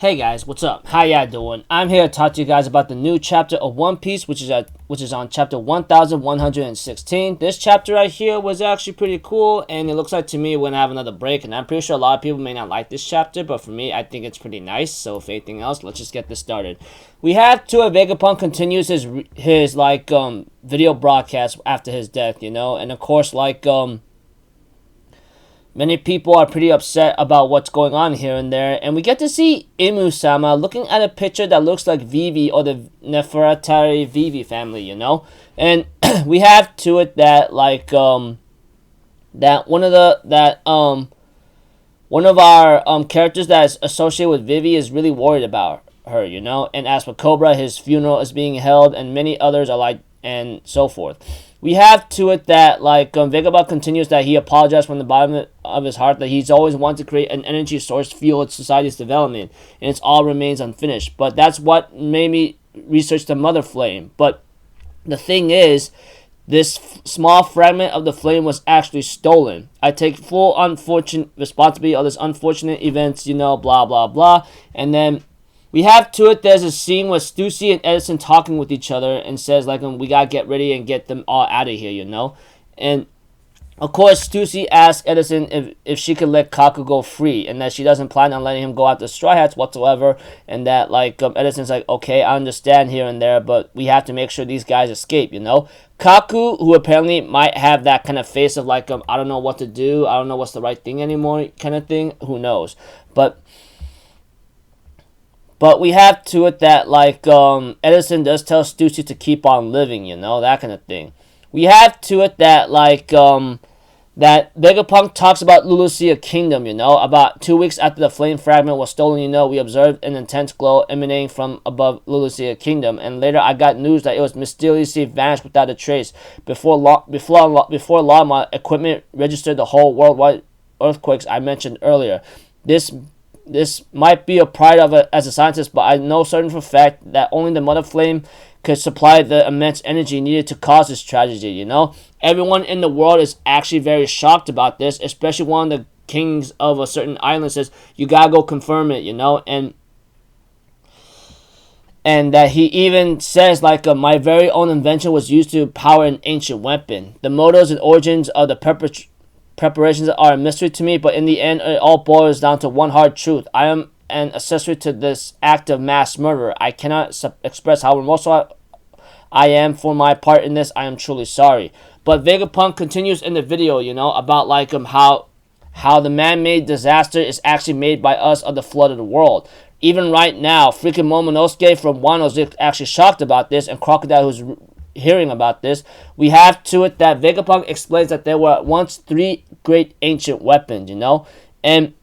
Hey guys, what's up? How y'all doing? I'm here to talk to you guys about the new chapter of One Piece, which is on chapter 1116. This chapter right here was actually pretty cool, and it looks like to me we're gonna have another break. And I'm pretty sure a lot of people may not like this chapter, but for me, I think it's pretty nice. So if anything else, let's just get this started. We have Vegapunk continues his video broadcast after his death, and of course many people are pretty upset about what's going on here and there, and we get to see Imu-sama looking at a picture that looks like Vivi or the Nefertari Vivi family, and we have to it that that one of our characters that is associated with Vivi is really worried about her, and as for Cobra, his funeral is being held, and many others are and so forth. We have to it that Vegapunk continues that he apologized from the bottom of his heart that he's always wanted to create an energy source fuel society's development, and it all remains unfinished. But that's what made me research the Mother Flame. But the thing is, this small fragment of the flame was actually stolen. I take full unfortunate responsibility of this unfortunate events, blah blah blah, and then we have to it, there's a scene with Stussy and Edison talking with each other and says, we gotta get ready and get them all out of here, And, of course, Stussy asks Edison if she could let Kaku go free and that she doesn't plan on letting him go after Straw Hats whatsoever. And that, Edison's like, okay, I understand here and there, but we have to make sure these guys escape, Kaku, who apparently might have that kind of face of, I don't know what to do, I don't know what's the right thing anymore kind of thing, who knows. But we have to it that, Edison does tell Stussy to keep on living, that kind of thing. We have to it that, that Vegapunk talks about Lulusia Kingdom, About 2 weeks after the flame fragment was stolen, we observed an intense glow emanating from above Lulusia Kingdom. And later I got news that it was mysteriously vanished without a trace before Lama equipment registered the whole worldwide earthquakes I mentioned earlier. This might be a pride of it as a scientist, but I know certain for a fact that only the Mother Flame could supply the immense energy needed to cause this tragedy, Everyone in the world is actually very shocked about this, especially one of the kings of a certain island says, you gotta go confirm it, and that he even says, my very own invention was used to power an ancient weapon. The motives and origins of the preparations are a mystery to me, but in the end, it all boils down to one hard truth. I am an accessory to this act of mass murder. I cannot express how remorseful I am for my part in this. I am truly sorry. But Vegapunk continues in the video, about how the man-made disaster is actually made by us of the flood of the world. Even right now, freaking Momonosuke from Wano is actually shocked about this, and Crocodile, who's hearing about this, we have to it that Vegapunk explains that there were once 3 great ancient weapons, and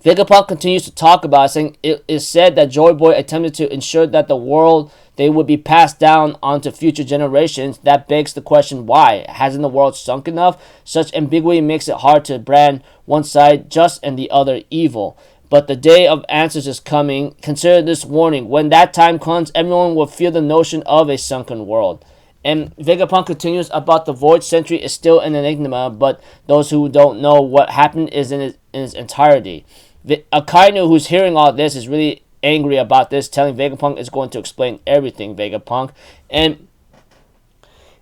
Vegapunk continues to talk about it, saying it is said that Joy Boy attempted to ensure that the world they would be passed down onto future generations. That begs the question, why? Hasn't the world sunk enough? Such ambiguity makes it hard to brand one side just and the other evil. But the day of answers is coming. Consider this warning. When that time comes, everyone will feel the notion of a sunken world. And Vegapunk continues about the Void Century is still an enigma, but those who don't know what happened is in its entirety. Akainu, who's hearing all this, is really angry about this, telling Vegapunk is going to explain everything, Vegapunk. And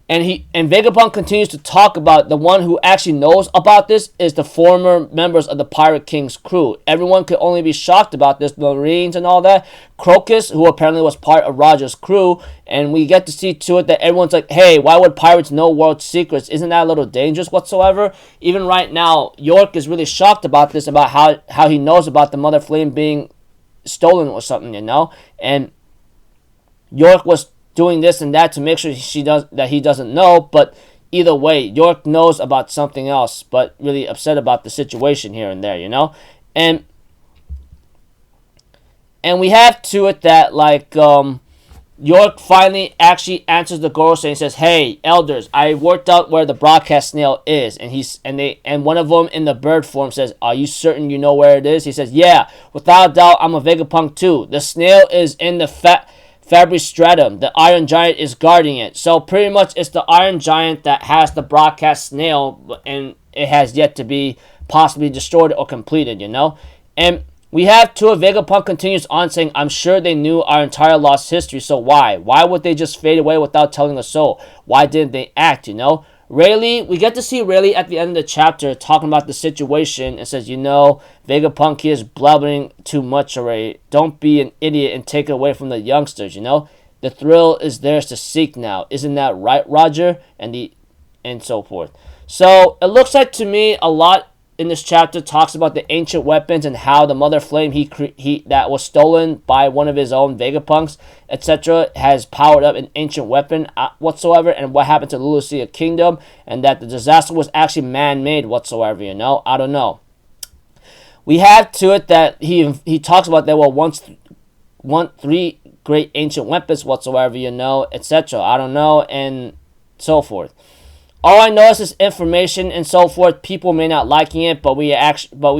Vegapunk continues to talk about the one who actually knows about this is the former members of the Pirate King's crew. Everyone could only be shocked about this, the Marines and all that. Crocus, who apparently was part of Roger's crew, and we get to see to it that everyone's like, hey, why would pirates know world secrets? Isn't that a little dangerous whatsoever? Even right now, York is really shocked about this, about how he knows about the Mother Flame being stolen or something, And York was doing this and that to make sure he doesn't know, but either way, York knows about something else, but really upset about the situation here and there, And we have to it that York finally actually answers the Gorosei and says, hey, elders, I worked out where the broadcast snail is, and one of them in the bird form says, are you certain you know where it is? He says, yeah, without a doubt, I'm a Vegapunk too. The snail is in the Fabristratum. The Iron Giant is guarding it. So pretty much it's the Iron Giant that has the broadcast snail, and it has yet to be possibly destroyed or completed, And We have Tua Vegapunk continues on saying, I'm sure they knew our entire lost history, so why? Why would they just fade away without telling us so? Why didn't they act, you know? Rayleigh, we get to see Rayleigh at the end of the chapter talking about the situation and says, you know, Vegapunk is blubbering too much already. Don't be an idiot and take it away from the youngsters, you know? The thrill is theirs to seek now. Isn't that right, Roger? And so forth. So, it looks like to me a lot in this chapter talks about the ancient weapons and how the Mother Flame he that was stolen by one of his own Vegapunks, etc., has powered up an ancient weapon whatsoever, and what happened to the Lucia Kingdom, and that the disaster was actually man-made whatsoever, you know? I don't know. We have to it that he talks about there were once three great ancient weapons whatsoever, you know, etc. I don't know, and so forth. All I know is this information and so forth. People may not liking it, but we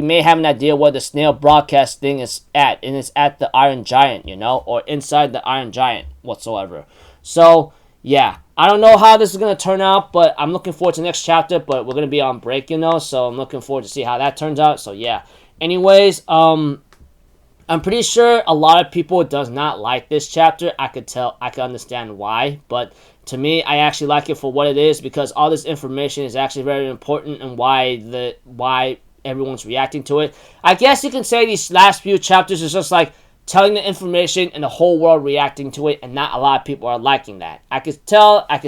may have an idea where the snail broadcast thing is at, and it's at the Iron Giant, you know, or inside the Iron Giant whatsoever. So yeah, I don't know how this is gonna turn out, but I'm looking forward to the next chapter. But we're gonna be on break, you know, so I'm looking forward to see how that turns out. So yeah. Anyways, I'm pretty sure a lot of people does not like this chapter. I could understand why, but to me, I actually like it for what it is, because all this information is actually very important, and why everyone's reacting to it. I guess you can say these last few chapters is just like telling the information and the whole world reacting to it, and not a lot of people are liking that. I could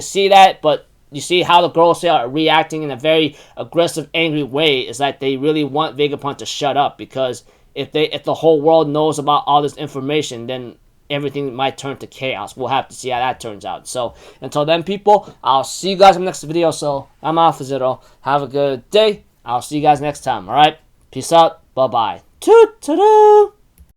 see that, but you see how the girls are reacting in a very aggressive, angry way. Is that they really want Vegapunk to shut up, because if the whole world knows about all this information, then everything might turn to chaos. We'll have to see how that turns out. So, until then, people, I'll see you guys in the next video. So, I'm Alpha Zero. Have a good day. I'll see you guys next time, alright? Peace out. Bye-bye. Toot-toot-toot.